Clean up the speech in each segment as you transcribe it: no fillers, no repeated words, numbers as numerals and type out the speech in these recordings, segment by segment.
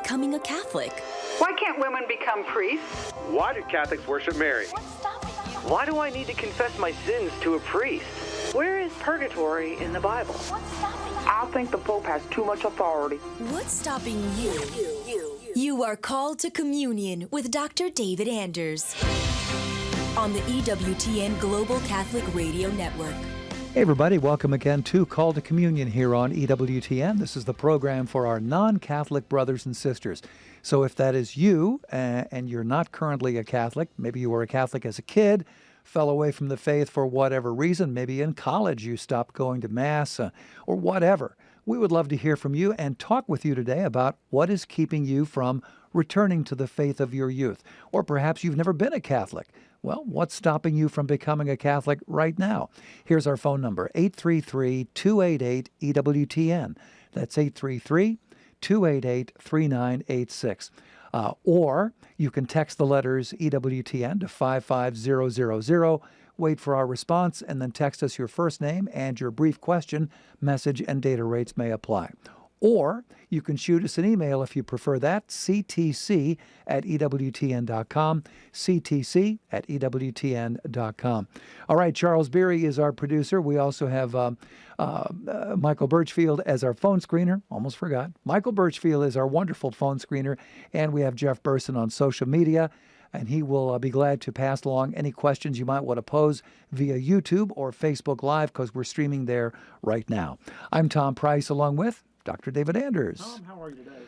becoming a Catholic? Why can't women become priests? Why do Catholics worship Mary? Why do I need to confess my sins to a priest? Where is purgatory in the Bible? I think the Pope has too much authority. What's stopping you? You are called to communion with Dr. David Anders on the EWTN Global Catholic Radio Network. Hey everybody, welcome again to Call to Communion here on EWTN. This is the program for our non-Catholic brothers and sisters. So if that is you and you're not currently a Catholic, maybe you were a Catholic as a kid, fell away from the faith for whatever reason, maybe in college you stopped going to Mass or whatever, we would love to hear from you and talk with you today about what is keeping you from returning to the faith of your youth. Or perhaps you've never been a Catholic. Well, what's stopping you from becoming a Catholic right now? Here's our phone number, 833-288-EWTN. That's 833-288-3986. Or you can text the letters EWTN to 55000. Wait for our response, and then text us your first name and your brief question. Message and data rates may apply. Or you can shoot us an email if you prefer that, ctc@ewtn.com, ctc@ewtn.com. All right, Charles Beery is our producer. We also have Michael Birchfield as our phone screener. Almost forgot. Michael Birchfield is our wonderful phone screener, and we have Jeff Burson on social media, and he will be glad to pass along any questions you might want to pose via YouTube or Facebook Live, because we're streaming there right now. I'm Tom Price, along with Dr. David Anders. Tom, how are you today?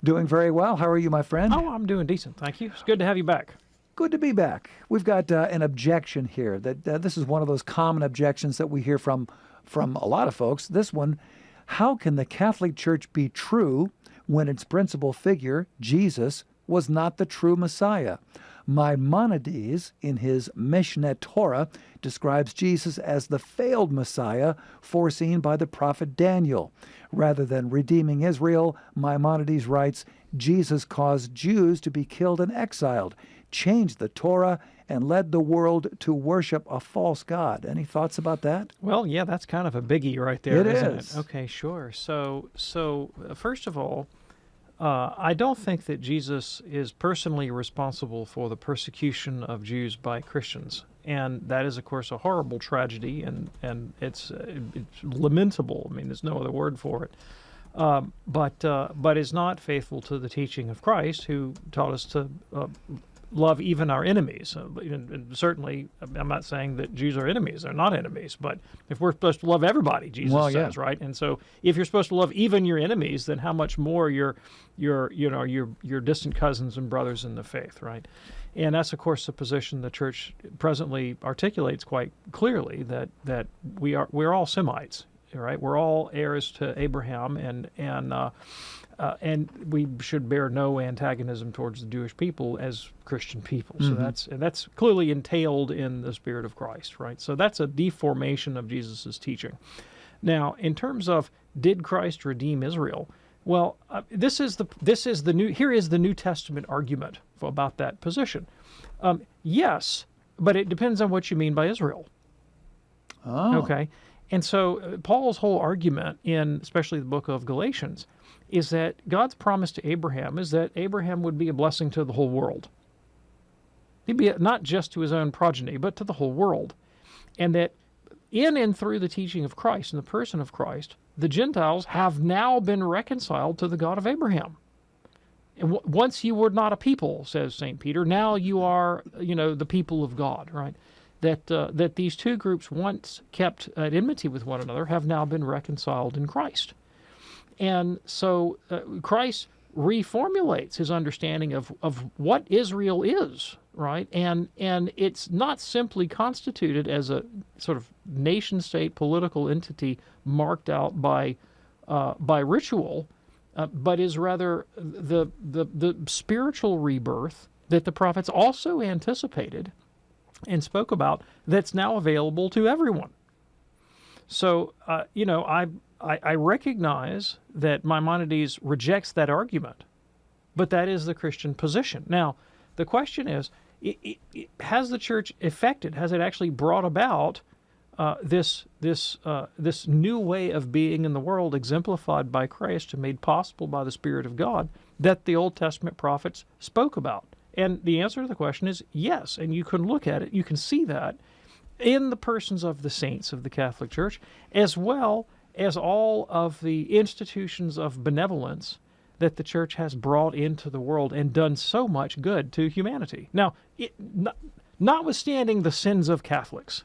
Doing very well. How are you, my friend? Oh, I'm doing decent, thank you. It's good to have you back. Good to be back. We've got an objection here. That this is one of those common objections that we hear from a lot of folks. This one, how can the Catholic Church be true when its principal figure, Jesus, was not the true Messiah? Maimonides, in his Mishneh Torah, describes Jesus as the failed Messiah foreseen by the prophet Daniel. Rather than redeeming Israel, Maimonides writes, Jesus caused Jews to be killed and exiled, changed the Torah, and led the world to worship a false god. Any thoughts about that? Well, yeah, that's kind of a biggie right there, isn't is. it? Okay, sure. So first of all, I don't think that Jesus is personally responsible for the persecution of Jews by Christians. And that is, of course, a horrible tragedy, and it's lamentable. I mean, there's no other word for it. But is not faithful to the teaching of Christ, who taught us to love even our enemies. And certainly, I'm not saying that Jews are enemies. They're not enemies. But if we're supposed to love everybody, Jesus says, right? And so if you're supposed to love even your enemies, then how much more your distant cousins and brothers in the faith, right? And that's, of course, the position the Church presently articulates quite clearly, that we're all Semites, right? We're all heirs to Abraham, and we should bear no antagonism towards the Jewish people as Christian people. So that's clearly entailed in the Spirit of Christ, right? So that's a deformation of Jesus' teaching. Now, in terms of did Christ redeem Israel? Well, here is the New Testament argument about that position. Yes, but it depends on what you mean by Israel. Oh. Okay, and so Paul's whole argument in especially the book of Galatians is that God's promise to Abraham is that Abraham would be a blessing to the whole world. He'd be not just to his own progeny, but to the whole world, and that in and through the teaching of Christ and the person of Christ, the Gentiles have now been reconciled to the God of Abraham. And once you were not a people, says St. Peter, now you are, the people of God, right? That these two groups, once kept at enmity with one another, have now been reconciled in Christ. And so Christ reformulates his understanding of what Israel is, right? And it's not simply constituted as a sort of nation-state political entity marked out by ritual, but is rather the spiritual rebirth that the prophets also anticipated and spoke about, that's now available to everyone. So, I recognize that Maimonides rejects that argument, but that is the Christian position. Now, the question is, has the Church has it actually brought about this new way of being in the world, exemplified by Christ and made possible by the Spirit of God, that the Old Testament prophets spoke about? And the answer to the question is yes. And you can look at it, you can see that in the persons of the saints of the Catholic Church, as well as all of the institutions of benevolence that the Church has brought into the world and done so much good to humanity. Now, notwithstanding the sins of Catholics.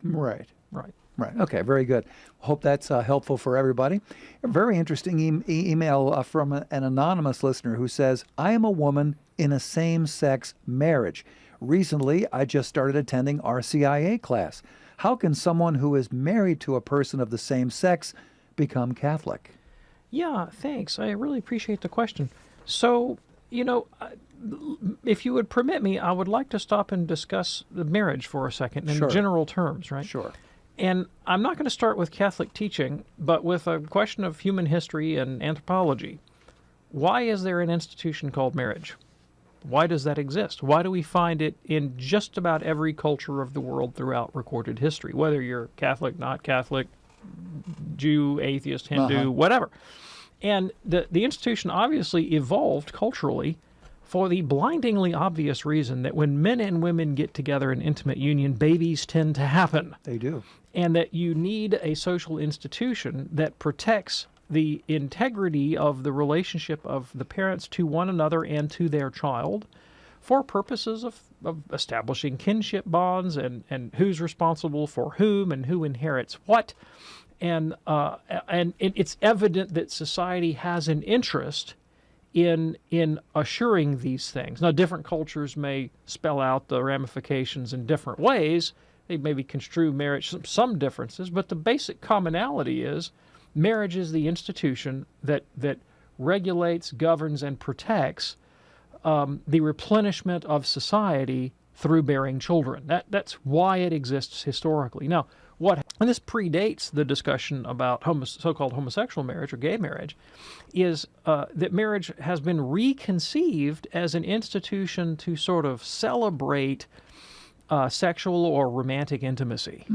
Right. Right. Right. Okay. Very good. Hope that's helpful for everybody. A very interesting email from an anonymous listener who says, I am a woman in a same-sex marriage. Recently, I just started attending RCIA class. How can someone who is married to a person of the same sex become Catholic? Yeah, thanks. I really appreciate the question. So, if you would permit me, I would like to stop and discuss the marriage for a second in general terms, right? Sure. And I'm not going to start with Catholic teaching, but with a question of human history and anthropology. Why is there an institution called marriage? Why does that exist? Why do we find it in just about every culture of the world throughout recorded history, whether you're Catholic, not Catholic, Jew, atheist, Hindu, whatever? And the institution obviously evolved culturally for the blindingly obvious reason that when men and women get together in intimate union, babies tend to happen. They do. And that you need a social institution that protects the integrity of the relationship of the parents to one another and to their child for purposes of establishing kinship bonds and who's responsible for whom and who inherits what. And it's evident that society has an interest in assuring these things. Now, different cultures may spell out the ramifications in different ways. They maybe construe marriage some differences, but the basic commonality is marriage is the institution that regulates, governs, and protects the replenishment of society through bearing children. That's why it exists historically. Now, and this predates the discussion about so-called homosexual marriage or gay marriage, is that marriage has been reconceived as an institution to sort of celebrate sexual or romantic intimacy.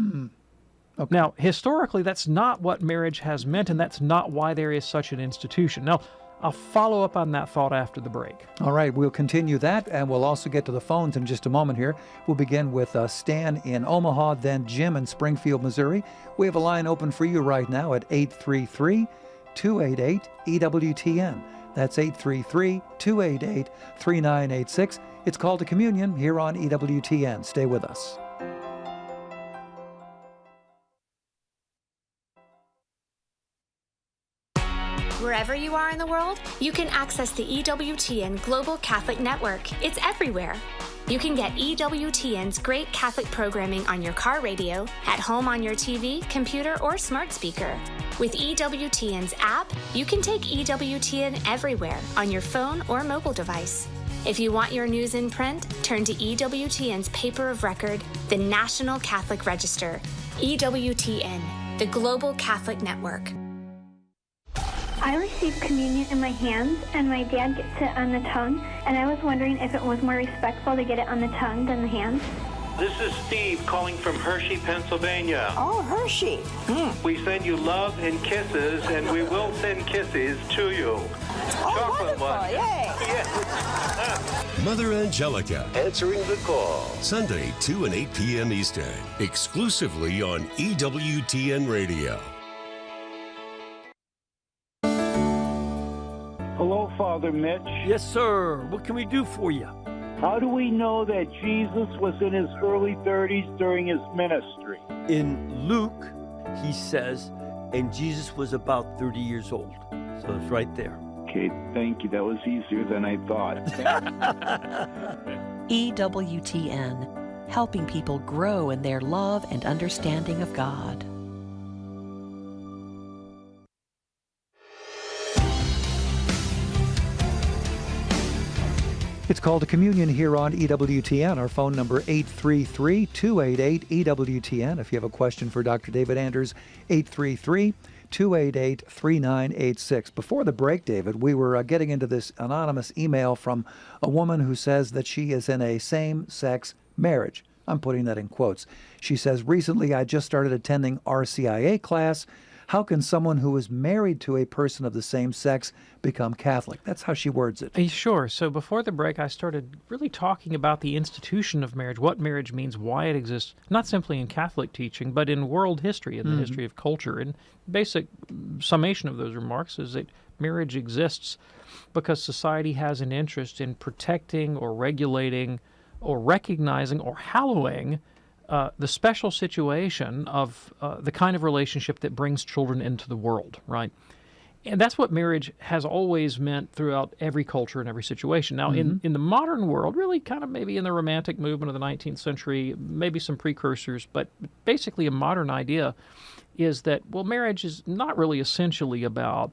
Okay. Now, historically, that's not what marriage has meant, and that's not why there is such an institution. Now, I'll follow up on that thought after the break. All right, we'll continue that, and we'll also get to the phones in just a moment here. We'll begin with Stan in Omaha, then Jim in Springfield, Missouri. We have a line open for you right now at 833-288-EWTN. That's 833-288-3986. It's called to Communion here on EWTN. Stay with us. Wherever you are in the world, you can access the EWTN Global Catholic Network. It's everywhere. You can get EWTN's great Catholic programming on your car radio, at home on your TV, computer, or smart speaker. With EWTN's app, you can take EWTN everywhere on your phone or mobile device. If you want your news in print, turn to EWTN's paper of record, the National Catholic Register. EWTN, the Global Catholic Network. I received communion in my hands, and my dad gets it on the tongue, and I was wondering if it was more respectful to get it on the tongue than the hands. This is Steve calling from Hershey, Pennsylvania. Oh, Hershey. We send you love and kisses, and we will send kisses to you. Chocolate one. Yay. Yes. Mother Angelica. Answering the call. Sunday, 2 and 8 p.m. Eastern. Exclusively on EWTN Radio. Hello, Father Mitch. Yes, sir. What can we do for you? How do we know that Jesus was in his early 30s during his ministry? In Luke, he says, and Jesus was about 30 years old. So it's right there. Okay, thank you. That was easier than I thought. EWTN, helping people grow in their love and understanding of God. It's called to Communion here on EWTN. Our phone number 833-288-EWTN. If you have a question for Dr. David Anders, 833-288-3986. Before the break, David, we were getting into this anonymous email from a woman who says that she is in a same-sex marriage. I'm putting that in quotes. She says, recently I just started attending RCIA class. how can someone who is married to a person of the same sex become Catholic? That's how she words it. Sure. So before the break, I started really talking about the institution of marriage, what marriage means, why it exists, not simply in Catholic teaching, but in world history, in the history of culture. And basic summation of those remarks is that marriage exists because society has an interest in protecting or regulating or recognizing or hallowing the special situation of the kind of relationship that brings children into the world, right? And that's what marriage has always meant throughout every culture and every situation. Now, in the modern world, really kind of maybe in the Romantic movement of the 19th century, maybe some precursors, but basically a modern idea is that, well, marriage is not really essentially about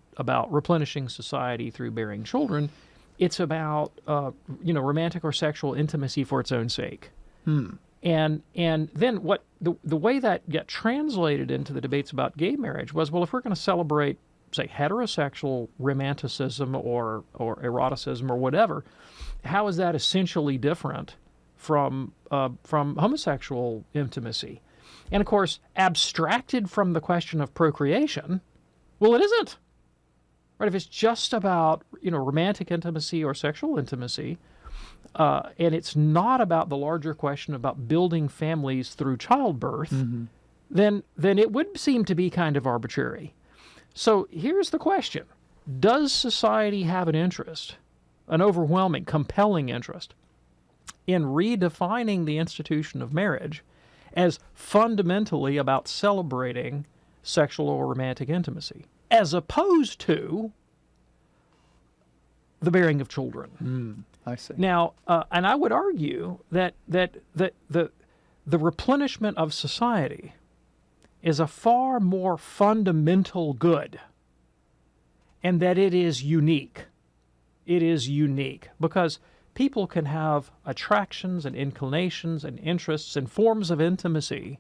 replenishing society through bearing children. It's about, romantic or sexual intimacy for its own sake. And then what the way that got translated into the debates about gay marriage was, well, if we're going to celebrate, say, heterosexual romanticism or eroticism or whatever, how is that essentially different from homosexual intimacy? And of course, abstracted from the question of procreation, well, it isn't. Right? If it's just about romantic intimacy or sexual intimacy, and it's not about the larger question about building families through childbirth, then it would seem to be kind of arbitrary. So here's the question. Does society have an interest, an overwhelming, compelling interest, in redefining the institution of marriage as fundamentally about celebrating sexual or romantic intimacy, as opposed to the bearing of children? I see. Now, and I would argue that the replenishment of society is a far more fundamental good, and that it is unique. It is unique because people can have attractions and inclinations and interests and forms of intimacy.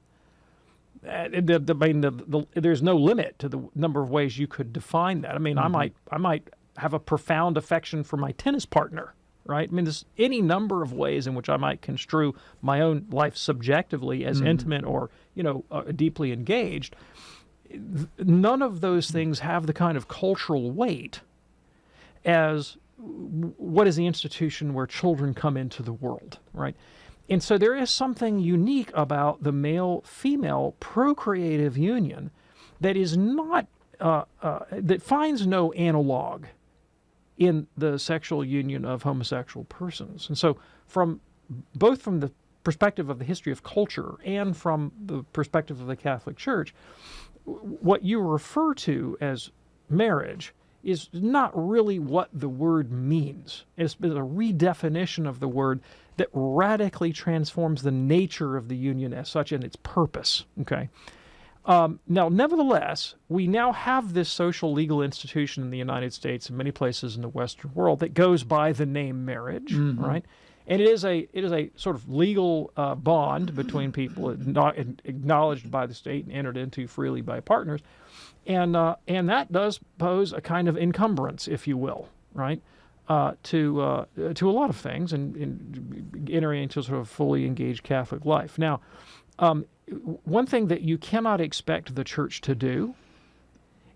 There's no limit to the number of ways you could define that. I mean, I might have a profound affection for my tennis partner, right? I mean, there's any number of ways in which I might construe my own life subjectively as intimate or, deeply engaged. None of those things have the kind of cultural weight as what is the institution where children come into the world, right? And so there is something unique about the male-female procreative union that is not, that finds no analog in the sexual union of homosexual persons. And so both from the perspective of the history of culture and from the perspective of the Catholic Church, what you refer to as marriage is not really what the word means. It's a redefinition of the word that radically transforms the nature of the union as such and its purpose, okay? Now, nevertheless, we now have this social legal institution in the United States and many places in the Western world that goes by the name marriage, right? And it is a sort of legal bond between people, not acknowledged by the state and entered into freely by partners, and that does pose a kind of encumbrance, if you will, right, to a lot of things, and entering into sort of fully engaged Catholic life. Now, one thing that you cannot expect the Church to do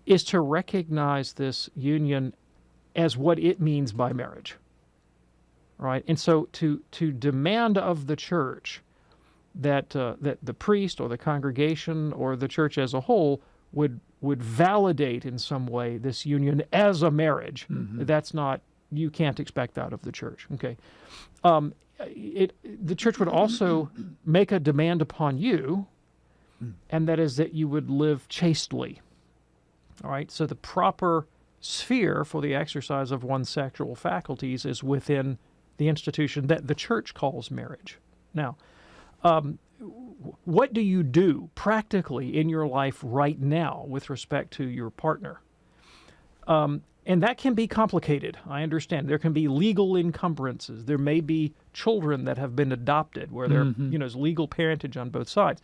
is to recognize this union as what it means by marriage. Right, and so to demand of the Church that the priest or the congregation or the Church as a whole would validate in some way this union as a marriage, that's not, you can't expect that of the Church. Okay, the Church would also make a demand upon you, and that is that you would live chastely. All right, so the proper sphere for the exercise of one's sexual faculties is within the institution that the Church calls marriage. Now, what do you do practically in your life right now with respect to your partner? And that can be complicated, I understand. There can be legal encumbrances. There may be children that have been adopted where there is legal parentage on both sides.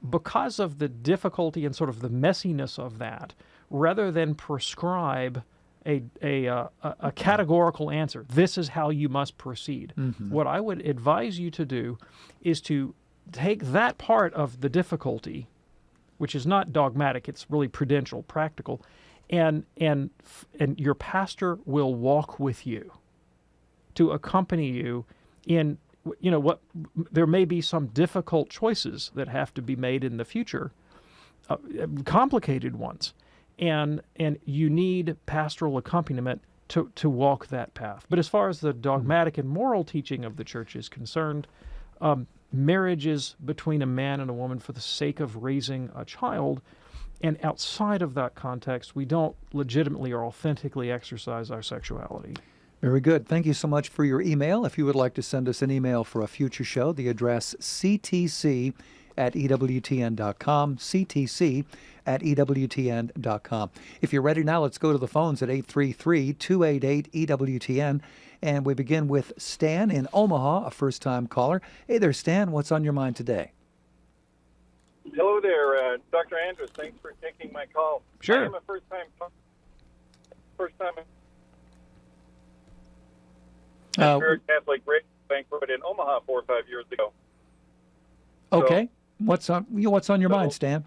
Because of the difficulty and sort of the messiness of that, rather than prescribe a categorical answer, this is how you must proceed. What I would advise you to do is to take that part of the difficulty which is not dogmatic, it's really prudential, practical, and your pastor will walk with you to accompany you in, what there may be some difficult choices that have to be made in the future, complicated ones, and you need pastoral accompaniment to walk that path. But as far as the dogmatic and moral teaching of the church is concerned, marriage is between a man and a woman for the sake of raising a child, and outside of that context, we don't legitimately or authentically exercise our sexuality. Very good. Thank you so much for your email. If you would like to send us an email for a future show, the address ctc@ewtn.com, ctc@ewtn.com. If you're ready now, let's go to the phones at 833-288-EWTN. And we begin with Stan in Omaha, a first-time caller. Hey there, Stan. What's on your mind today? Hello there, Dr. Andrews. Thanks for taking my call. Sure. I am a first-time Catholic banquet in Omaha 4 or 5 years ago. Okay. What's on your mind, Stan?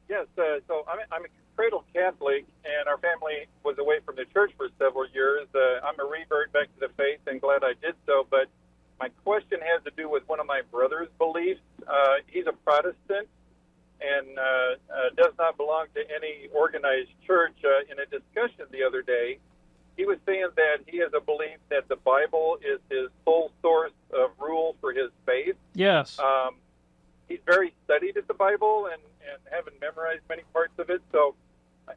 Yes. So I'm a cradle Catholic, and our family was away from the church for several years. I'm a revert back to the faith, and glad I did so. But my question has to do with one of my brother's beliefs. He's a Protestant and does not belong to any organized church. In a discussion the other day, he was saying that he has a belief that the Bible is his sole source of rule for his faith. Yes. He's very studied at the Bible and haven't memorized many parts of it. So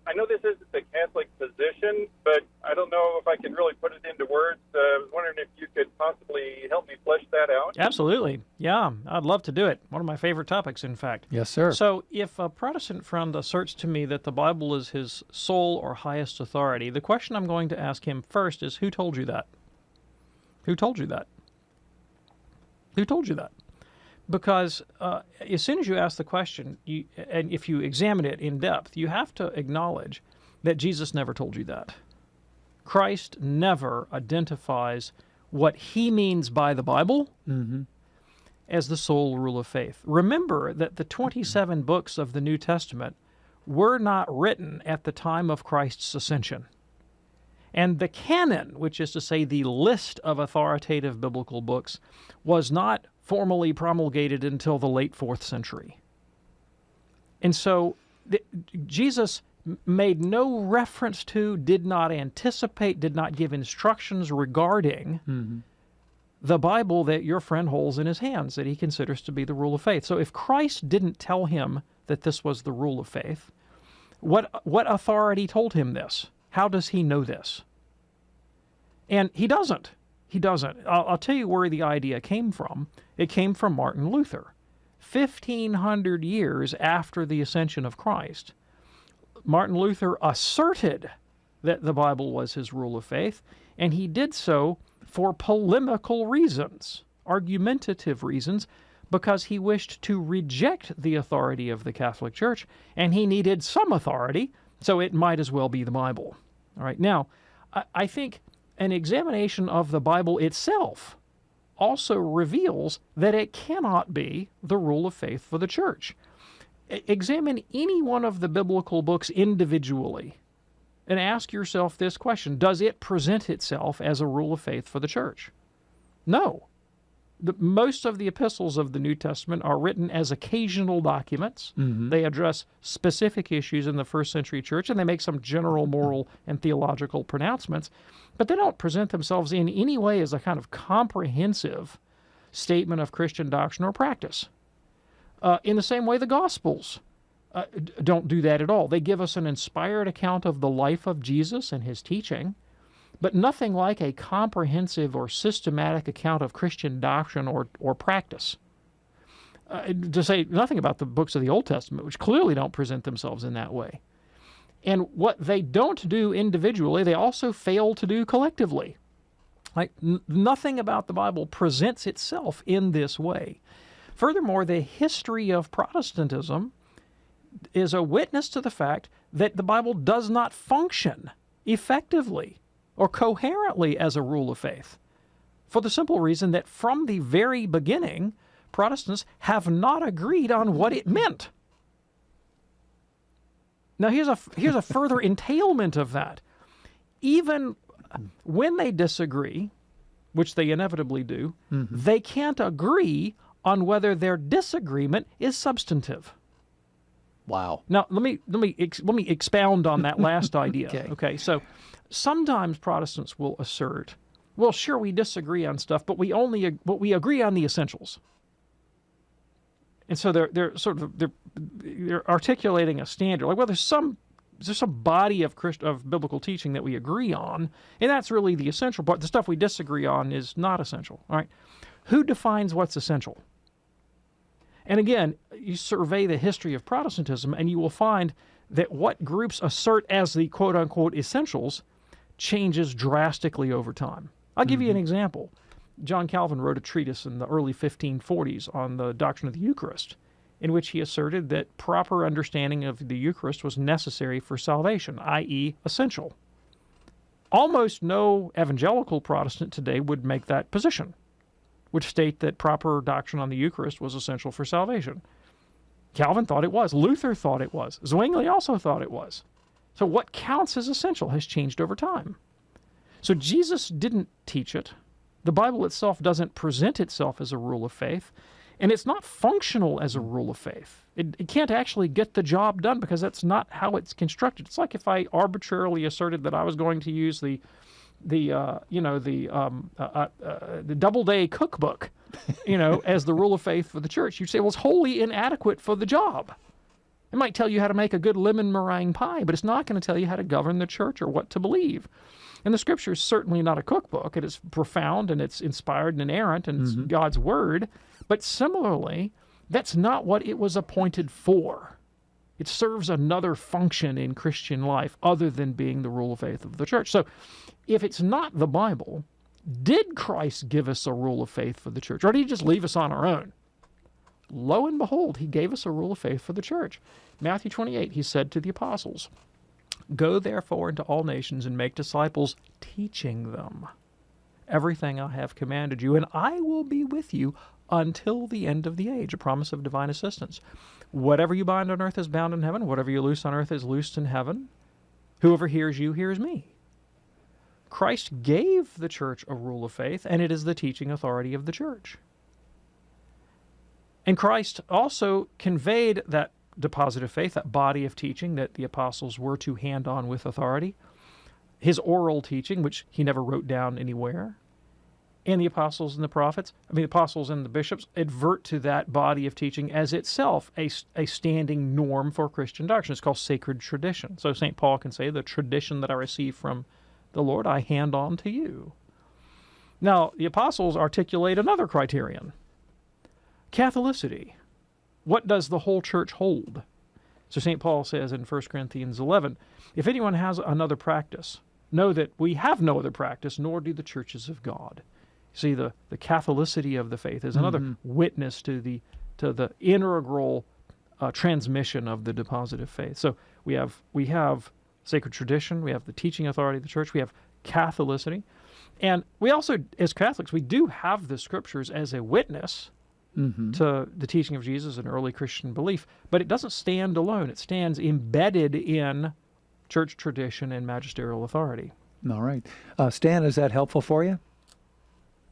I know this isn't the Catholic position, but I don't know if I can really put it into words. I was wondering if you could possibly help me flesh that out. Absolutely. Yeah, I'd love to do it. One of my favorite topics, in fact. Yes, sir. So if a Protestant friend asserts to me that the Bible is his sole or highest authority, the question I'm going to ask him first is, who told you that? Who told you that? Who told you that? Because as soon as you ask the question, and if you examine it in depth, you have to acknowledge that Jesus never told you that. Christ never identifies what he means by the Bible as the sole rule of faith. Remember that the 27 books of the New Testament were not written at the time of Christ's ascension. And the canon, which is to say the list of authoritative biblical books, was not formally promulgated until the late 4th century. And so Jesus made no reference to, did not anticipate, did not give instructions regarding the Bible that your friend holds in his hands, that he considers to be the rule of faith. So if Christ didn't tell him that this was the rule of faith, what authority told him this? How does he know this? And he doesn't. He doesn't. I'll tell you where the idea came from. It came from Martin Luther. 1,500 years after the ascension of Christ, Martin Luther asserted that the Bible was his rule of faith, and he did so for polemical reasons, argumentative reasons, because he wished to reject the authority of the Catholic Church, and he needed some authority, so it might as well be the Bible. All right. Now, I think an examination of the Bible itself also reveals that it cannot be the rule of faith for the church. Examine any one of the biblical books individually and ask yourself this question: does it present itself as a rule of faith for the church? No. Most of the epistles of the New Testament are written as occasional documents. They address specific issues in the first century church, and they make some general moral and theological pronouncements, but they don't present themselves in any way as a kind of comprehensive statement of Christian doctrine or practice. In the same way, the Gospels don't do that at all. They give us an inspired account of the life of Jesus and his teaching, but nothing like a comprehensive or systematic account of Christian doctrine or practice. To say nothing about the books of the Old Testament, which clearly don't present themselves in that way. And what they don't do individually, they also fail to do collectively. Like nothing about the Bible presents itself in this way. Furthermore, the history of Protestantism is a witness to the fact that the Bible does not function effectively or coherently as a rule of faith, for the simple reason that from the very beginning, Protestants have not agreed on what it meant. Now, here's a further entailment of that. Even when they disagree, which they inevitably do, they can't agree on whether their disagreement is substantive. Wow. Now, let me expound on that last idea. Okay, so sometimes Protestants will assert, well, sure, we disagree on stuff, but we agree on the essentials. And so they're articulating a standard, like, well, there's some body of biblical teaching that we agree on, and that's really the essential part. The stuff we disagree on is not essential. All right, who defines what's essential? And again, you survey the history of Protestantism, and you will find that what groups assert as the quote-unquote essentials changes drastically over time. I'll give you an example. John Calvin wrote a treatise in the early 1540s on the doctrine of the Eucharist, in which he asserted that proper understanding of the Eucharist was necessary for salvation, i.e., essential. Almost no evangelical Protestant today would make that position, would state that proper doctrine on the Eucharist was essential for salvation. Calvin thought it was. Luther thought it was. Zwingli also thought it was. So what counts as essential has changed over time. So Jesus didn't teach it. The Bible itself doesn't present itself as a rule of faith, and it's not functional as a rule of faith. It can't actually get the job done because that's not how it's constructed. It's like if I arbitrarily asserted that I was going to use the Doubleday cookbook, as the rule of faith for the church. You'd say, well, it's wholly inadequate for the job. It might tell you how to make a good lemon meringue pie, but it's not going to tell you how to govern the church or what to believe. And the Scripture is certainly not a cookbook. It is profound, and it's inspired and inerrant, and it's God's Word. But similarly, that's not what it was appointed for. It serves another function in Christian life other than being the rule of faith of the church. So if it's not the Bible, did Christ give us a rule of faith for the church, or did he just leave us on our own? Lo and behold, he gave us a rule of faith for the church. Matthew 28, he said to the apostles, "Go therefore into all nations and make disciples, teaching them everything I have commanded you, and I will be with you until the end of the age," a promise of divine assistance. "Whatever you bind on earth is bound in heaven. Whatever you loose on earth is loosed in heaven. Whoever hears you hears me." Christ gave the church a rule of faith, and it is the teaching authority of the church. And Christ also conveyed that deposit of faith, that body of teaching that the apostles were to hand on with authority, his oral teaching, which he never wrote down anywhere, and the apostles and the apostles and the bishops advert to that body of teaching as itself a standing norm for Christian doctrine. It's called sacred tradition. So St. Paul can say, the tradition that I received from the Lord, I hand on to you. Now, the apostles articulate another criterion. Catholicity. What does the whole church hold? So St. Paul says in 1 Corinthians 11, if anyone has another practice, know that we have no other practice, nor do the churches of God. See, the Catholicity of the faith is another witness to the integral transmission of the deposit of faith. So we have sacred tradition, we have the teaching authority of the church, we have Catholicity, and we also, as Catholics, we do have the Scriptures as a witness to the teaching of Jesus and early Christian belief, but it doesn't stand alone. It stands embedded in church tradition and magisterial authority. All right. Stan, is that helpful for you?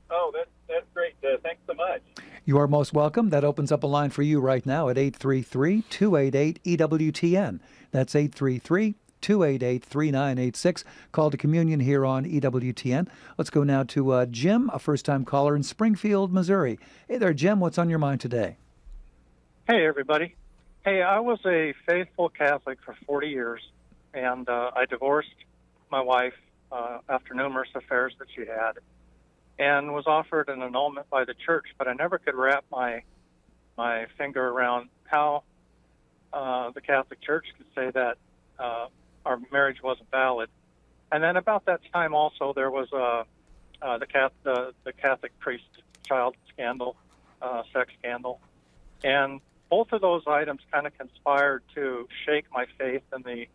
Oh, that's great. Thanks so much. You are most welcome. That opens up a line for you right now at 833-288-EWTN. That's 833-288-3986. Call to communion here on EWTN. Let's go now to Jim, a first-time caller in Springfield, Missouri. Hey there, Jim. What's on your mind today? Hey, everybody. Hey, I was a faithful Catholic for 40 years, and I divorced my wife after numerous affairs that she had, and was offered an annulment by the church, but I never could wrap my finger around how the Catholic Church could say that our marriage wasn't valid. And then about that time also, there was the Catholic priest child scandal, sex scandal. And both of those items kind of conspired to shake my faith in the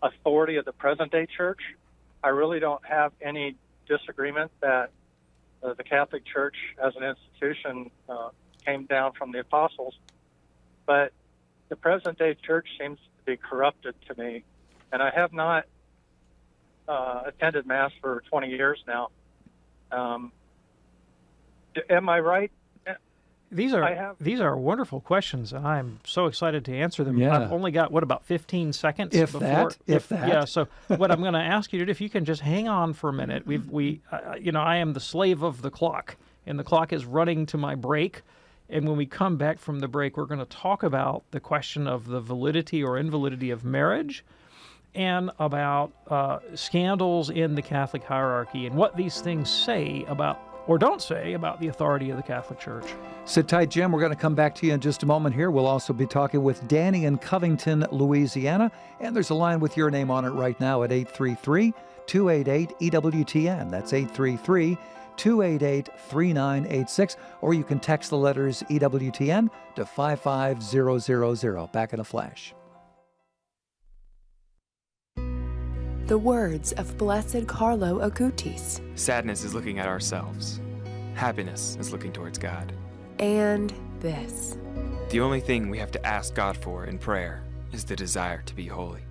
authority of the present-day church. I really don't have any disagreement that the Catholic Church as an institution came down from the apostles, but the present-day church seems to be corrupted to me. And I have not attended Mass for 20 years now. Am I right? These are wonderful questions, and I'm so excited to answer them. Yeah. I've only got, about 15 seconds? If before, that. Yeah, so what I'm going to ask you to do, if you can just hang on for a minute. I am the slave of the clock, and the clock is running to my break. And when we come back from the break, we're going to talk about the question of the validity or invalidity of marriage, and about scandals in the Catholic hierarchy and what these things say about, or don't say, about the authority of the Catholic Church. Sit tight, Jim. We're going to come back to you in just a moment here. We'll also be talking with Danny in Covington, Louisiana. And there's a line with your name on it right now at 833-288-EWTN. That's 833-288-3986. Or you can text the letters EWTN to 55000. Back in a flash. The words of Blessed Carlo Acutis. Sadness is looking at ourselves. Happiness is looking towards God. And this. The only thing we have to ask God for in prayer is the desire to be holy.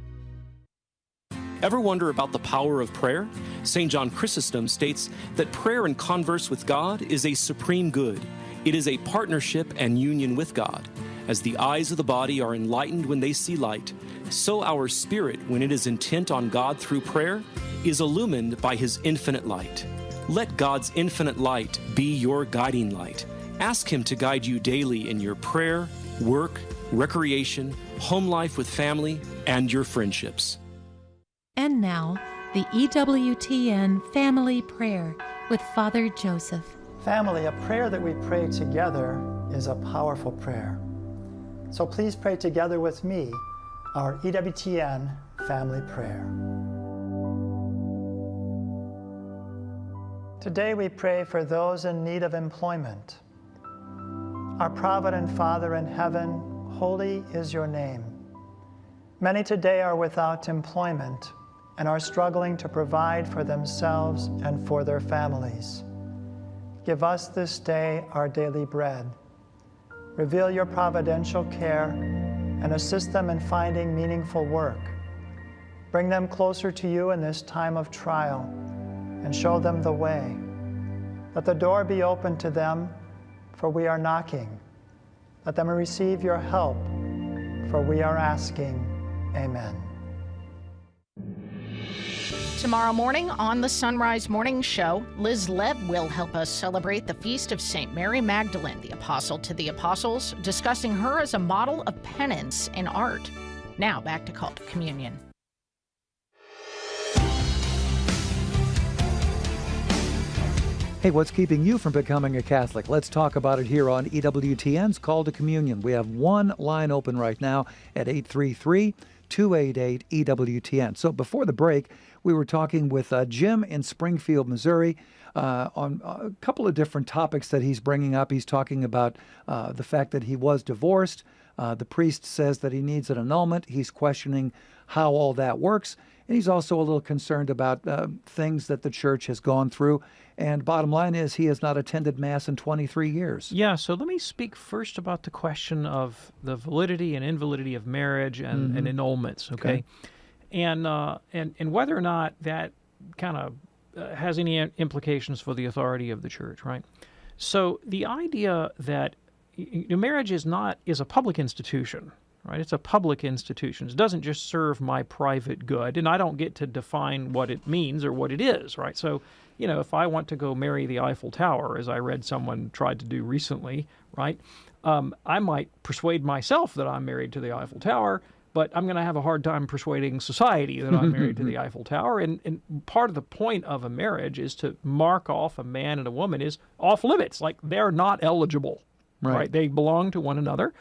Ever wonder about the power of prayer? St. John Chrysostom states that prayer and converse with God is a supreme good. It is a partnership and union with God. As the eyes of the body are enlightened when they see light, so our spirit, when it is intent on God through prayer, is illumined by His infinite light. Let God's infinite light be your guiding light. Ask Him to guide you daily in your prayer, work, recreation, home life with family, and your friendships. And now, the EWTN Family Prayer with Father Joseph. Family, a prayer that we pray together is a powerful prayer. So please pray together with me our EWTN Family Prayer. Today we pray for those in need of employment. Our provident Father in heaven, holy is your name. Many today are without employment and are struggling to provide for themselves and for their families. Give us this day our daily bread. Reveal your providential care and assist them in finding meaningful work. Bring them closer to you in this time of trial and show them the way. Let the door be open to them, for we are knocking. Let them receive your help, for we are asking. Amen. Tomorrow morning on the Sunrise Morning Show, Liz Lev will help us celebrate the feast of St. Mary Magdalene, the apostle to the apostles, discussing her as a model of penance in art. Now back to Call to Communion. Hey, what's keeping you from becoming a Catholic? Let's talk about it here on EWTN's Call to Communion. We have one line open right now at 833-288-EWTN. So before the break, we were talking with Jim in Springfield, Missouri, on a couple of different topics that he's bringing up. He's talking about the fact that he was divorced. The priest says that he needs an annulment. He's questioning how all that works. And he's also a little concerned about things that the church has gone through. And bottom line is he has not attended Mass in 23 years. Yeah, so let me speak first about the question of the validity and invalidity of marriage and annulments, okay? And whether or not that kind of has any implications for the authority of the church, right? So the idea that marriage is a public institution, right? It's a public institution. It doesn't just serve my private good, and I don't get to define what it means or what it is, right? So, if I want to go marry the Eiffel Tower, as I read someone tried to do recently, right? I might persuade myself that I'm married to the Eiffel Tower, but I'm going to have a hard time persuading society that I'm married to the Eiffel Tower. And part of the point of a marriage is to mark off a man and a woman is off limits, like they're not eligible, right? They belong to one another.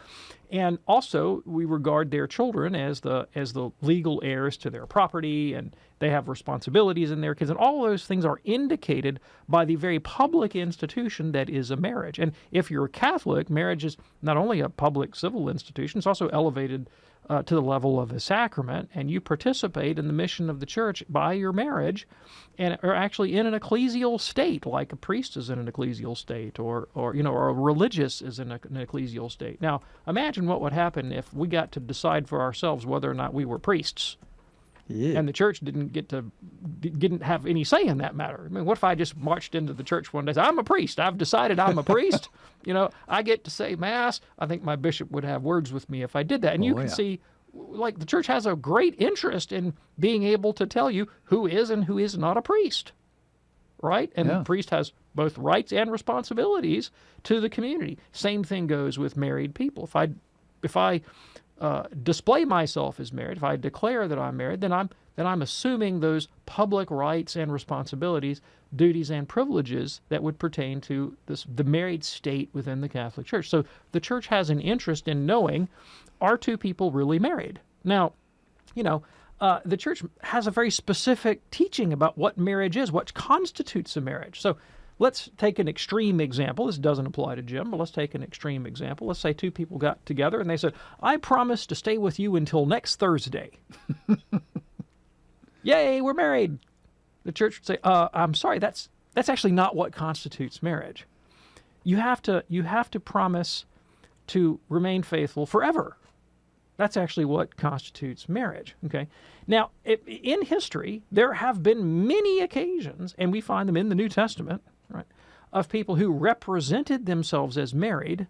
And also, we regard their children as the legal heirs to their property, and they have responsibilities in their kids. And all of those things are indicated by the very public institution that is a marriage. And if you're a Catholic, marriage is not only a public civil institution, it's also elevated to the level of a sacrament, and you participate in the mission of the church by your marriage, and are actually in an ecclesial state, like a priest is in an ecclesial state, or a religious is in an ecclesial state. Now, imagine what would happen if we got to decide for ourselves whether or not we were priests. Yeah. And the church didn't have any say in that matter. I mean, what if I just marched into the church one day and said, I'm a priest. I've decided I'm a priest. I get to say Mass. I think my bishop would have words with me if I did that. And you can see, like, the church has a great interest in being able to tell you who is and who is not a priest, right? And the priest has both rights and responsibilities to the community. Same thing goes with married people. If I display myself as married, if I declare that I'm married, then I'm assuming those public rights and responsibilities, duties and privileges that would pertain to the married state within the Catholic Church. So the church has an interest in knowing, are two people really married? Now, the church has a very specific teaching about what marriage is, what constitutes a marriage. So let's take an extreme example. This doesn't apply to Jim, but let's take an extreme example. Let's say two people got together and they said, I promise to stay with you until next Thursday. Yay, we're married. The church would say, I'm sorry, that's actually not what constitutes marriage. You have to promise to remain faithful forever. That's actually what constitutes marriage. Okay. Now, in history, there have been many occasions, and we find them in the New Testament, right, of people who represented themselves as married,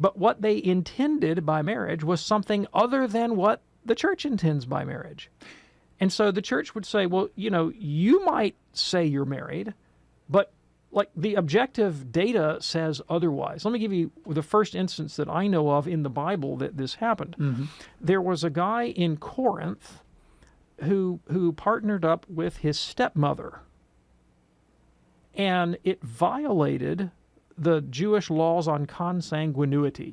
but what they intended by marriage was something other than what the church intends by marriage. And so the church would say, well, you might say you're married, but like the objective data says otherwise. Let me give you the first instance that I know of in the Bible that this happened. Mm-hmm. There was a guy in Corinth who partnered up with his stepmother, and it violated the Jewish laws on consanguinity.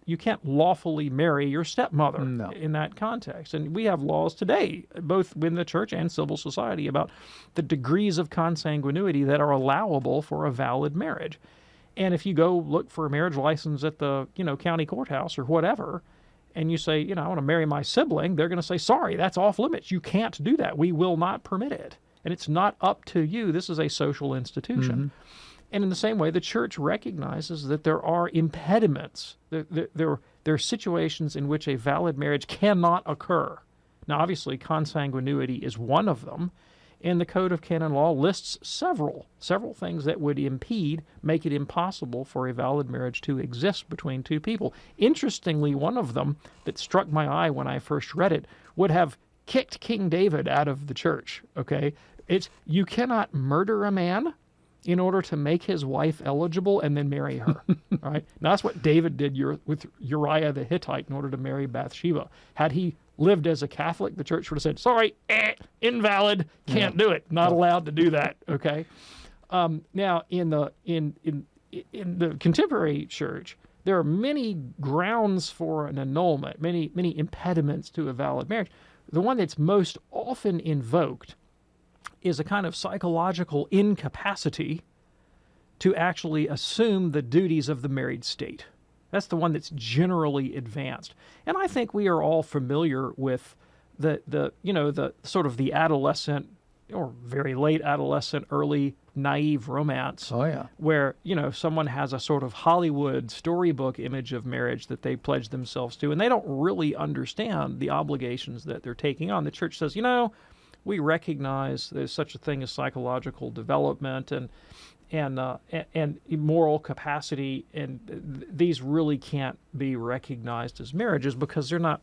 You can't lawfully marry your stepmother in that context. And we have laws today, both in the church and civil society, about the degrees of consanguinity that are allowable for a valid marriage. And if you go look for a marriage license at the, county courthouse or whatever, and you say, I want to marry my sibling, they're going to say, sorry, that's off limits. You can't do that. We will not permit it. And it's not up to you. This is a social institution. Mm-hmm. And in the same way, the church recognizes that there are impediments. There are situations in which a valid marriage cannot occur. Now, obviously, consanguinity is one of them, and the Code of Canon Law lists several things that would make it impossible for a valid marriage to exist between two people. Interestingly, one of them that struck my eye when I first read it would have kicked King David out of the church, okay? It's, you cannot murder a man in order to make his wife eligible and then marry her. All right? Now, that's what David did with Uriah the Hittite in order to marry Bathsheba. Had he lived as a Catholic, the church would have said, sorry, invalid, can't do it, not allowed to do that, okay? Now, in the contemporary church, there are many grounds for an annulment, many impediments to a valid marriage. The one that's most often invoked is a kind of psychological incapacity to actually assume the duties of the married state. That's the one that's generally advanced. And I think we are all familiar with the sort of the adolescent or very late adolescent, early naive romance. Oh, yeah. Where, someone has a sort of Hollywood storybook image of marriage that they pledge themselves to, and they don't really understand the obligations that they're taking on. The church says, we recognize there's such a thing as psychological development and moral capacity, and these really can't be recognized as marriages because you're not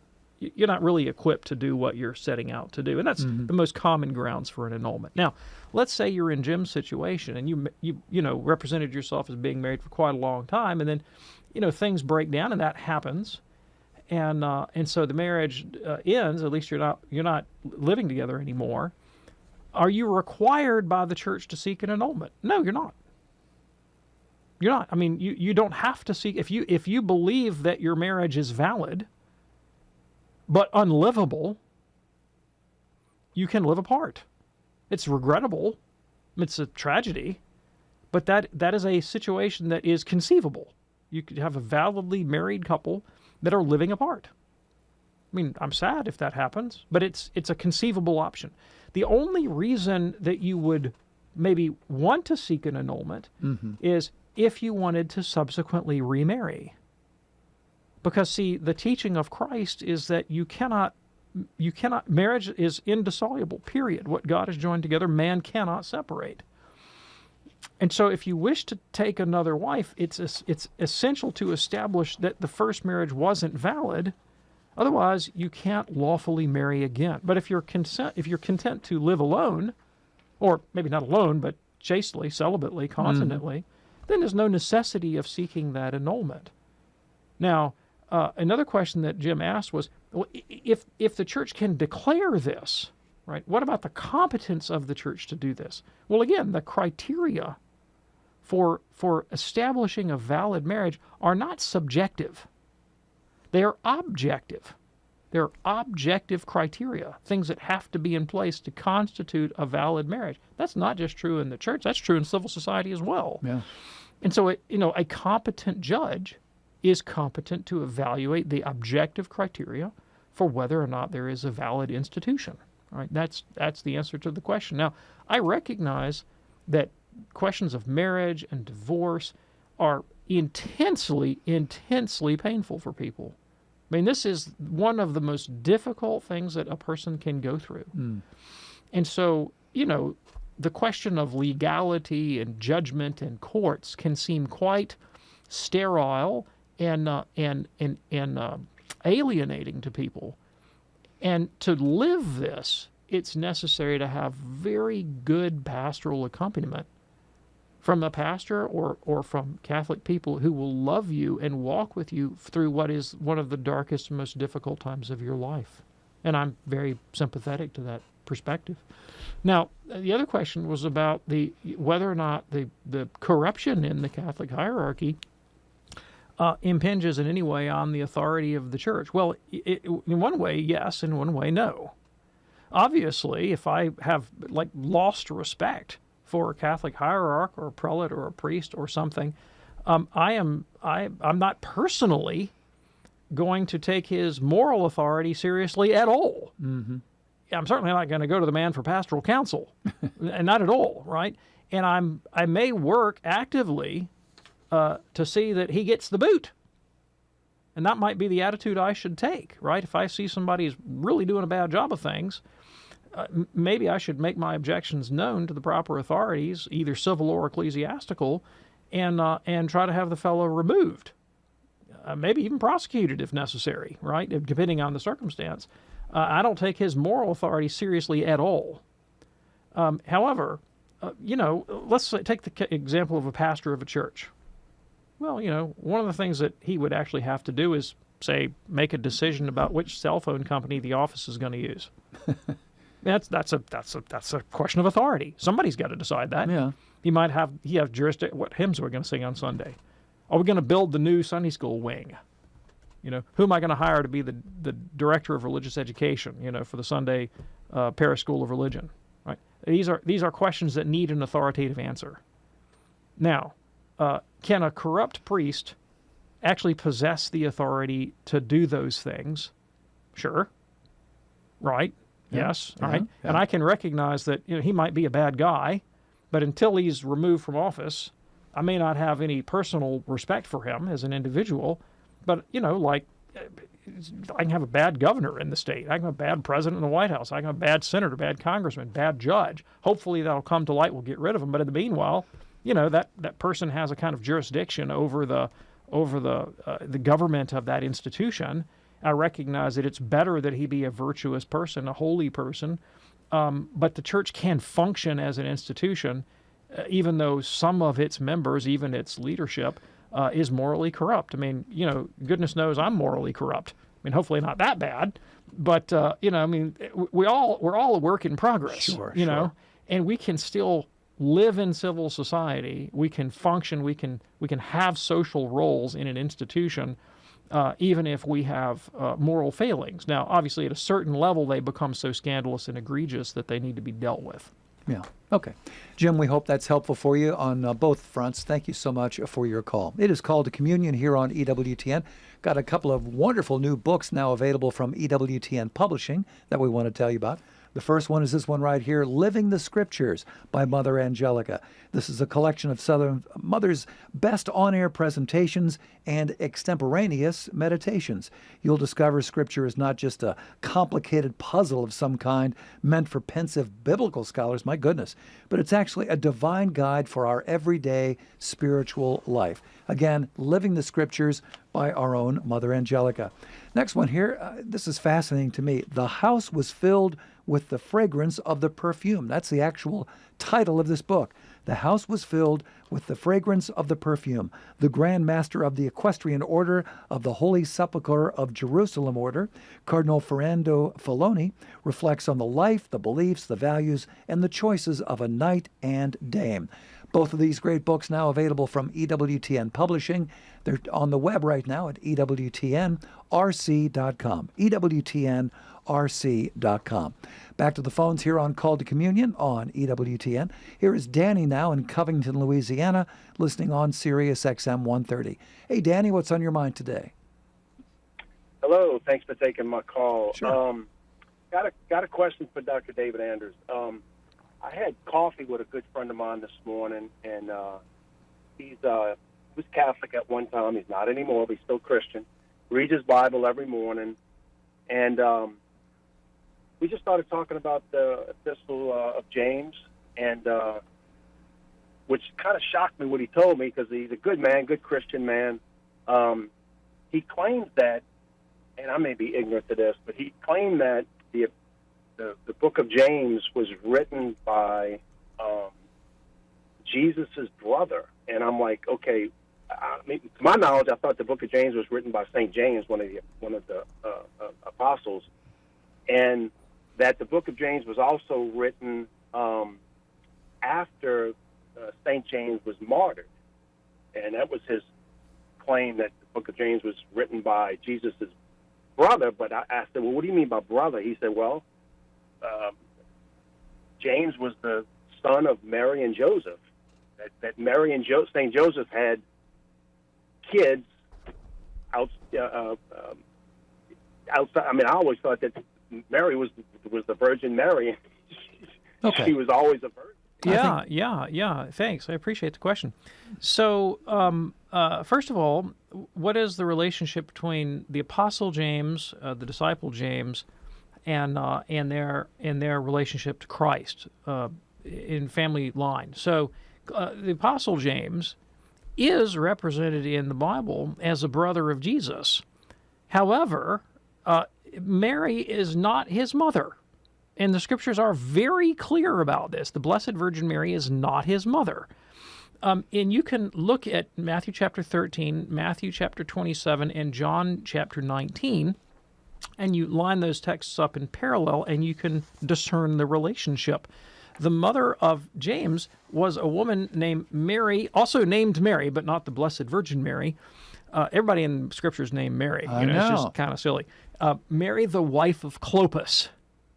really equipped to do what you're setting out to do. And that's the most common grounds for an annulment. Now, let's say you're in Jim's situation and you represented yourself as being married for quite a long time, and then things break down, and that happens. And so the marriage ends. At least you're not living together anymore. Are you required by the church to seek an annulment? No, you're not. You're not. I mean, you don't have to seek. If you believe that your marriage is valid but unlivable, you can live apart. It's regrettable. It's a tragedy, but that is a situation that is conceivable. You could have a validly married couple that are living apart. I mean, I'm sad if that happens, but it's a conceivable option. The only reason that you would maybe want to seek an annulment is if you wanted to subsequently remarry. Because, see, the teaching of Christ is that you cannot, marriage is indissoluble, period. What God has joined together, man cannot separate. And so if you wish to take another wife, it's essential to establish that the first marriage wasn't valid. Otherwise, you can't lawfully marry again. But if you're content to live alone, or maybe not alone, but chastely, celibately, continently, then there's no necessity of seeking that annulment. Now, another question that Jim asked was, well, if the church can declare this, right, what about the competence of the church to do this? Well, again, the criteria for establishing a valid marriage are not subjective. They are objective. They're objective criteria, things that have to be in place to constitute a valid marriage. That's not just true in the church, that's true in civil society as well. Yeah. And so, a competent judge is competent to evaluate the objective criteria for whether or not there is a valid institution. Right? That's the answer to the question. Now, I recognize that questions of marriage and divorce are intensely, intensely painful for people. I mean, this is one of the most difficult things that a person can go through. And so, the question of legality and judgment and courts can seem quite sterile and alienating to people. And to live this, it's necessary to have very good pastoral accompaniment from a pastor or from Catholic people who will love you and walk with you through what is one of the darkest and most difficult times of your life. And I'm very sympathetic to that perspective. Now, the other question was about whether or not the corruption in the Catholic hierarchy impinges in any way on the authority of the church. Well, in one way, yes, in one way, no. Obviously, if I have lost respect for a Catholic hierarch or a prelate or a priest or something, I'm not personally going to take his moral authority seriously at all. I'm certainly not going to go to the man for pastoral counsel, and not at all, right? And I may work actively to see that he gets the boot. And that might be the attitude I should take, right? If I see somebody is really doing a bad job of things, maybe I should make my objections known to the proper authorities, either civil or ecclesiastical, and try to have the fellow removed, maybe even prosecuted if necessary, right? Depending on the circumstance. I don't take his moral authority seriously at all. However, let's take the example of a pastor of a church. Well, one of the things that he would actually have to do is, say, make a decision about which cell phone company the office is going to use. That's a question of authority. Somebody's got to decide that. Yeah. He have jurisdiction. What hymns are we going to sing on Sunday? Are we going to build the new Sunday school wing? Who am I going to hire to be the director of religious education? For the Sunday Parish School of Religion, right? These are questions that need an authoritative answer. Now, can a corrupt priest actually possess the authority to do those things? Sure. Right? Yeah. Yes. Yeah. Right. Yeah. And I can recognize that he might be a bad guy, but until he's removed from office, I may not have any personal respect for him as an individual. But I can have a bad governor in the state. I can have a bad president in the White House. I can have a bad senator, bad congressman, bad judge. Hopefully that'll come to light. We'll get rid of him. But in the meanwhile, that person has a kind of jurisdiction over the government of that institution. I recognize that it's better that he be a virtuous person, a holy person. But the church can function as an institution, even though some of its members, even its leadership, is morally corrupt. I mean, goodness knows I'm morally corrupt. I mean, hopefully not that bad, but we're all a work in progress. Sure. And we can still live in civil society. We can function. We can have social roles in an institution, even if we have moral failings. Now, obviously, at a certain level, they become so scandalous and egregious that they need to be dealt with. Yeah. Okay. Jim, we hope that's helpful for you on both fronts. Thank you so much for your call. It is Call to Communion here on EWTN. Got a couple of wonderful new books now available from EWTN Publishing that we want to tell you about. The first one is this one right here, Living the Scriptures by Mother Angelica. This is a collection of Southern Mother's best on-air presentations and extemporaneous meditations. You'll discover Scripture is not just a complicated puzzle of some kind meant for pensive biblical scholars, my goodness, but it's actually a divine guide for our everyday spiritual life. Again, Living the Scriptures by our own Mother Angelica. Next one here, this is fascinating to me. The house was filled with the fragrance of the perfume. That's the actual title of this book. The house was filled with the fragrance of the perfume. The Grand Master of the Equestrian Order of the Holy Sepulchre of Jerusalem Order, Cardinal Fernando Filoni, reflects on the life, the beliefs, the values, and the choices of a knight and dame. Both of these great books now available from EWTN Publishing. They're on the web right now at EWTNRC.com. EWTNRC.com. Back to the phones here on Call to Communion on EWTN. Here is Danny now in Covington, Louisiana, listening on Sirius XM 130. Hey, Danny, what's on your mind today? Hello. Thanks for taking my call. Sure. Got a question for Dr. David Anders. I had coffee with a good friend of mine this morning, and he was Catholic at one time. He's not anymore, but he's still Christian. Reads his Bible every morning, and we just started talking about the Epistle of James, and which kind of shocked me what he told me, because he's a good man, good Christian man. He claims that, and I may be ignorant to this, but he claimed that the book of James was written by Jesus' brother. And I'm like, okay, to my knowledge, I thought the book of James was written by St. James, one of the apostles, and that the book of James was also written after St. James was martyred. And that was his claim, that the book of James was written by Jesus' brother. But I asked him, well, what do you mean by brother? He said, well, James was the son of Mary and Joseph. That Mary and St. Joseph had kids outside. I mean, I always thought that Mary was the Virgin Mary. Okay. She was always a virgin. Yeah. Thanks. I appreciate the question. So, first of all, what is the relationship between the Apostle James, the disciple James, and their relationship to Christ in family line? So, the Apostle James is represented in the Bible as a brother of Jesus. However, Mary is not his mother. And the Scriptures are very clear about this. The Blessed Virgin Mary is not his mother. And you can look at Matthew chapter 13, Matthew chapter 27, and John chapter 19, and you line those texts up in parallel, and you can discern the relationship. The mother of James was a woman named Mary, also named Mary, but not the Blessed Virgin Mary. Everybody in Scripture is named Mary. I know. It's just kind of silly. Mary, the wife of Clopas.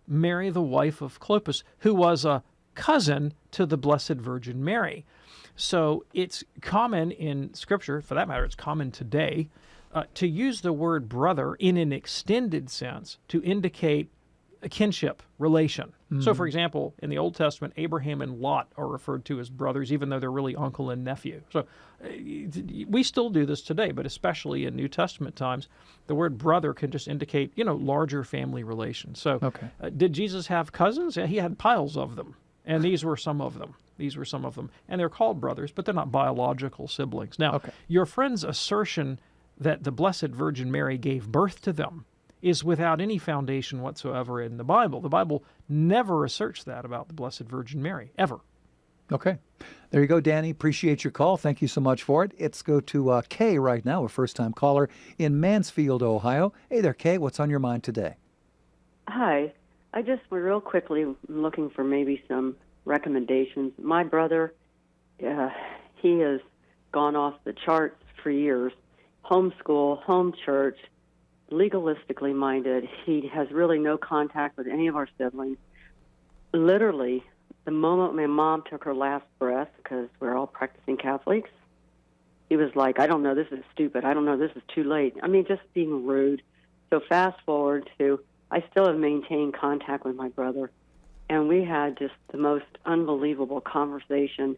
Mary, the wife of Clopas, who was a cousin to the Blessed Virgin Mary. So it's common in Scripture, for that matter, it's common today, to use the word brother in an extended sense to indicate a kinship relation. Mm-hmm. So, for example, in the Old Testament, Abraham and Lot are referred to as brothers, even though they're really uncle and nephew. So we still do this today, but especially in New Testament times, the word brother can just indicate, larger family relations. So did Jesus have cousins? Yeah, he had piles of them, and these were some of them. And they're called brothers, but they're not biological siblings. Now, your friend's assertion that the Blessed Virgin Mary gave birth to them is without any foundation whatsoever in the Bible. The Bible never asserts that about the Blessed Virgin Mary, ever. Okay. There you go, Danny. Appreciate your call. Thank you so much for it. Let's go to Kay right now, a first-time caller in Mansfield, Ohio. Hey there, Kay. What's on your mind today? Hi. I just real quickly looking for maybe some recommendations. My brother, he has gone off the charts for years. Homeschool, home church, legalistically minded. He has really no contact with any of our siblings. Literally, the moment my mom took her last breath, because we're all practicing Catholics, he was like, I don't know, this is stupid. I don't know, this is too late. I mean, just being rude. So fast forward to, I still have maintained contact with my brother, and we had just the most unbelievable conversation.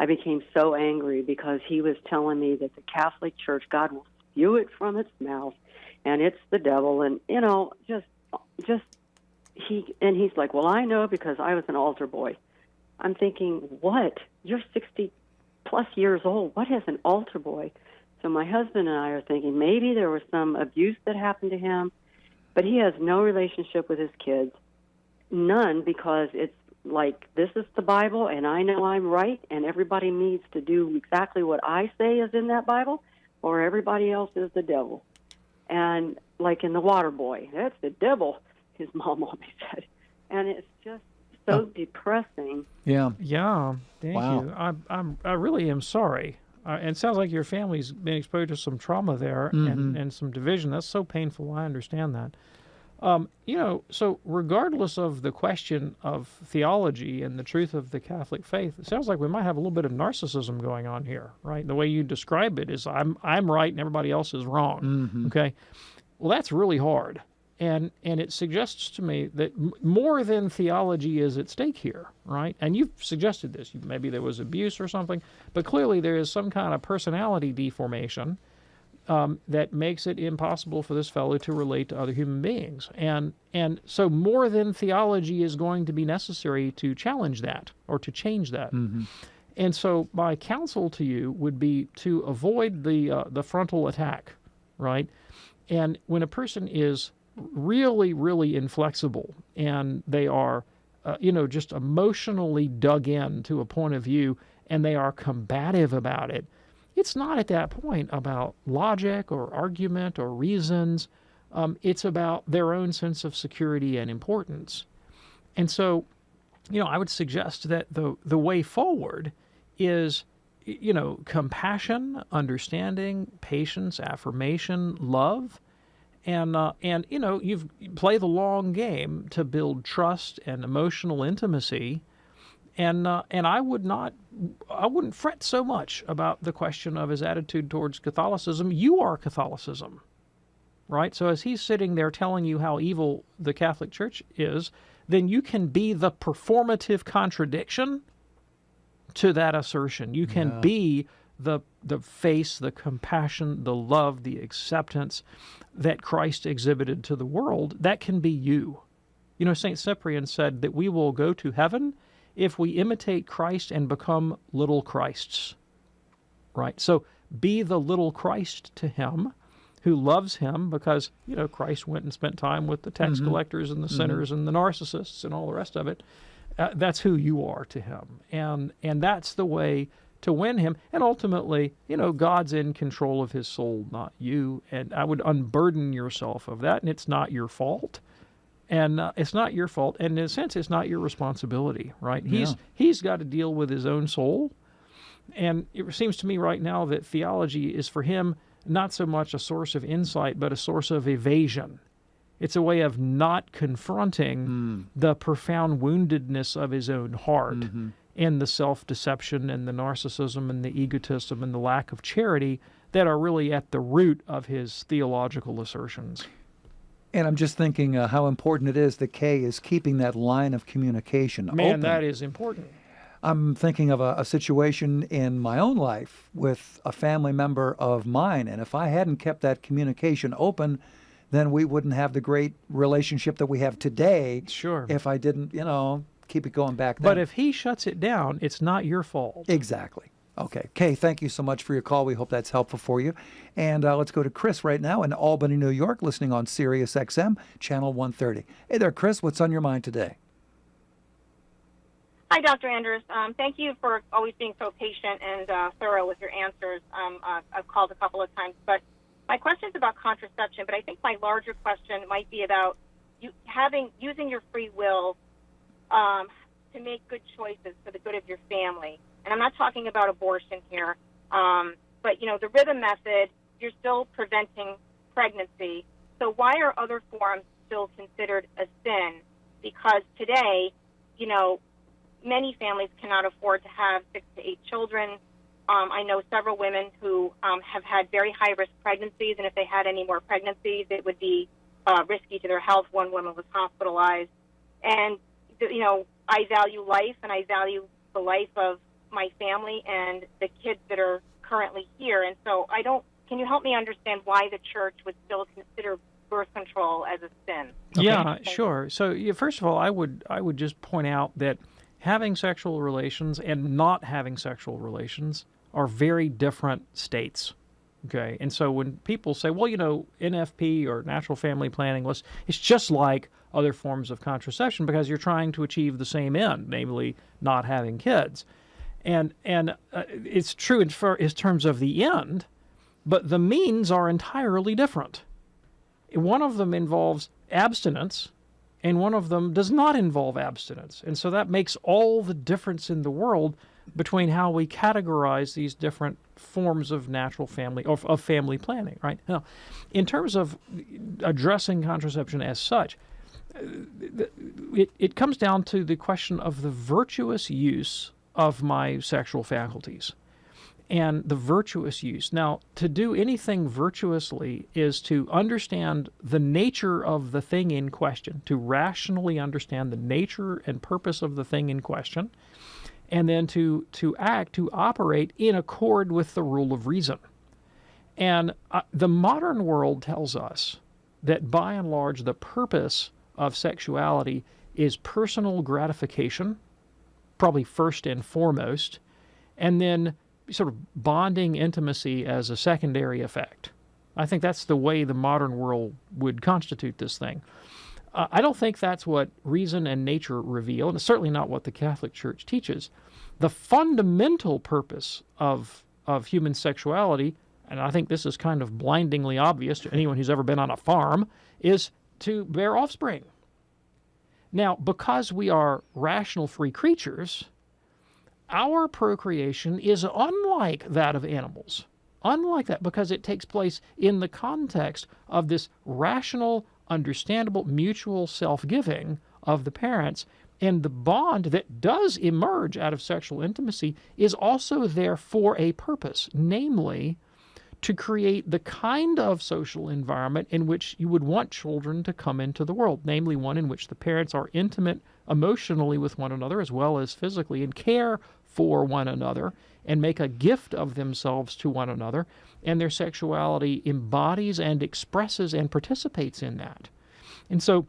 I became so angry because he was telling me that the Catholic Church, God will spew it from its mouth, and it's the devil, and, you know, he's like, well, I know because I was an altar boy. I'm thinking, what? You're 60-plus years old. What is an altar boy? So my husband and I are thinking maybe there was some abuse that happened to him, but he has no relationship with his kids. None, because it's like, this is the Bible, and I know I'm right, and everybody needs to do exactly what I say is in that Bible, or everybody else is the devil. And like in The Water Boy, that's the devil, his mom always said. And it's just so depressing. Yeah. Yeah. Thank Wow. you. I really am sorry. And it sounds like your family's been exposed to some trauma there and some division. That's so painful. I understand that. You know, so regardless of the question of theology and the truth of the Catholic faith, it sounds like we might have a little bit of narcissism going on here, right? The way you describe it is I'm right and everybody else is wrong. Okay. Well, that's really hard. And it suggests to me that more than theology is at stake here, right? And you've suggested this. Maybe there was abuse or something, but clearly there is some kind of personality deformation that makes it impossible for this fellow to relate to other human beings. And so more than theology is going to be necessary to challenge that or to change that. And so my counsel to you would be to avoid the frontal attack, right? And when a person is really, really inflexible and they are, just emotionally dug in to a point of view and they are combative about it, it's not at that point about logic or argument or reasons. It's about their own sense of security and importance. And so, I would suggest that the way forward is, compassion, understanding, patience, affirmation, love. And you play the long game to build trust and emotional intimacy. And I wouldn't fret so much about the question of his attitude towards Catholicism. You are Catholicism, right? So as he's sitting there telling you how evil the Catholic Church is, then you can be the performative contradiction to that assertion. You can be the face, the compassion, the love, the acceptance that Christ exhibited to the world. That can be you. St. Cyprian said that we will go to heaven if we imitate Christ and become little Christs, right? So be the little Christ to him who loves him because, Christ went and spent time with the tax collectors and the sinners and the narcissists and all the rest of it. That's who you are to him. And that's the way to win him. And ultimately, God's in control of his soul, not you. And I would unburden yourself of that. And it's not your fault. And it's not your fault. And in a sense, it's not your responsibility, right? He's got to deal with his own soul. And it seems to me right now that theology is for him not so much a source of insight, but a source of evasion. It's a way of not confronting the profound woundedness of his own heart and the self-deception and the narcissism and the egotism and the lack of charity that are really at the root of his theological assertions. And I'm just thinking how important it is that Kay is keeping that line of communication open. That is important. I'm thinking of a situation in my own life with a family member of mine, and if I hadn't kept that communication open, then we wouldn't have the great relationship that we have today. Sure. If I didn't, keep it going back then. But if he shuts it down, it's not your fault. Exactly. Okay. Kay, thank you so much for your call. We hope that's helpful for you. And let's go to Chris right now in Albany, New York, listening on Sirius XM, Channel 130. Hey there, Chris. What's on your mind today? Hi, Dr. Anders. Thank you for always being so patient and thorough with your answers. I've called a couple of times, but my question is about contraception, but I think my larger question might be about using your free will to make good choices for the good of your family. And I'm not talking about abortion here, but, the rhythm method, you're still preventing pregnancy. So why are other forms still considered a sin? Because today, many families cannot afford to have 6 to 8 children. I know several women who have had very high-risk pregnancies, and if they had any more pregnancies, it would be risky to their health. One woman was hospitalized. And, I value life, and I value the life of my family and the kids that are currently here. And so can you help me understand why the church would still consider birth control as a sin? Okay. Yeah, sure. So first of all, I would just point out that having sexual relations and not having sexual relations are very different states. Okay, and so when people say, well, NFP or natural family planning, it's just like other forms of contraception because you're trying to achieve the same end, namely not having kids. And it's true in terms of the end, but the means are entirely different. One of them involves abstinence, and one of them does not involve abstinence. And so that makes all the difference in the world between how we categorize these different forms of natural family, or of family planning, right? Now, in terms of addressing contraception as such, it comes down to the question of the virtuous use of my sexual faculties and the virtuous use. Now, to do anything virtuously is to understand the nature of the thing in question, to rationally understand the nature and purpose of the thing in question, and then to operate in accord with the rule of reason. And the modern world tells us that by and large the purpose of sexuality is personal gratification, probably first and foremost, and then sort of bonding intimacy as a secondary effect. I think that's the way the modern world would constitute this thing. I don't think that's what reason and nature reveal, and it's certainly not what the Catholic Church teaches. The fundamental purpose of human sexuality, and I think this is kind of blindingly obvious to anyone who's ever been on a farm, is to bear offspring. Now, because we are rational free creatures, our procreation is unlike that of animals. Unlike that, because it takes place in the context of this rational, understandable, mutual self-giving of the parents, and the bond that does emerge out of sexual intimacy is also there for a purpose, namely to create the kind of social environment in which you would want children to come into the world, namely one in which the parents are intimate emotionally with one another as well as physically and care for one another and make a gift of themselves to one another, and their sexuality embodies and expresses and participates in that. And so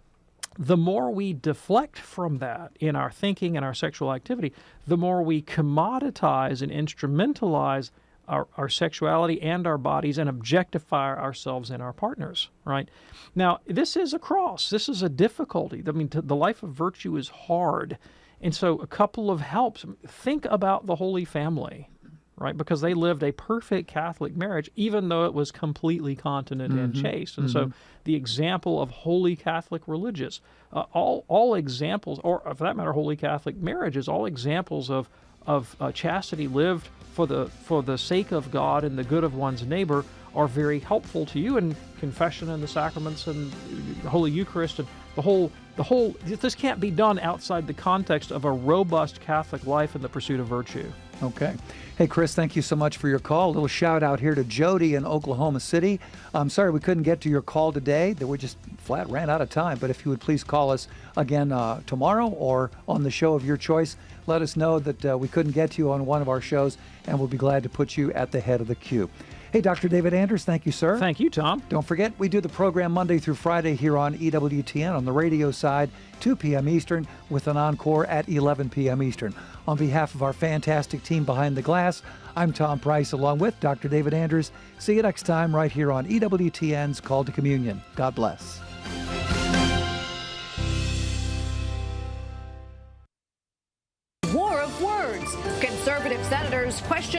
the more we deflect from that in our thinking and our sexual activity, the more we commoditize and instrumentalize our sexuality and our bodies and objectify ourselves and our partners, right? Now, this is a cross. This is a difficulty. I mean, the life of virtue is hard. And so a couple of helps. Think about the Holy Family, right? Because they lived a perfect Catholic marriage, even though it was completely continent and chaste. And so the example of holy Catholic religious, all examples, or for that matter, holy Catholic marriages, all examples of chastity lived for the sake of God and the good of one's neighbor are very helpful to you. And confession and the sacraments and the Holy Eucharist and the whole. This can't be done outside the context of a robust Catholic life in the pursuit of virtue. Okay. Hey, Chris, thank you so much for your call. A little shout out here to Jody in Oklahoma City. I'm sorry we couldn't get to your call today. That we just flat ran out of time. But if you would please call us again tomorrow or on the show of your choice, let us know that we couldn't get to you on one of our shows, and we'll be glad to put you at the head of the queue. Hey, Dr. David Anders, thank you, sir. Thank you, Tom. Don't forget, we do the program Monday through Friday here on EWTN on the radio side, 2 p.m. Eastern, with an encore at 11 p.m. Eastern. On behalf of our fantastic team behind the glass, I'm Tom Price, along with Dr. David Anders. See you next time right here on EWTN's Call to Communion. God bless.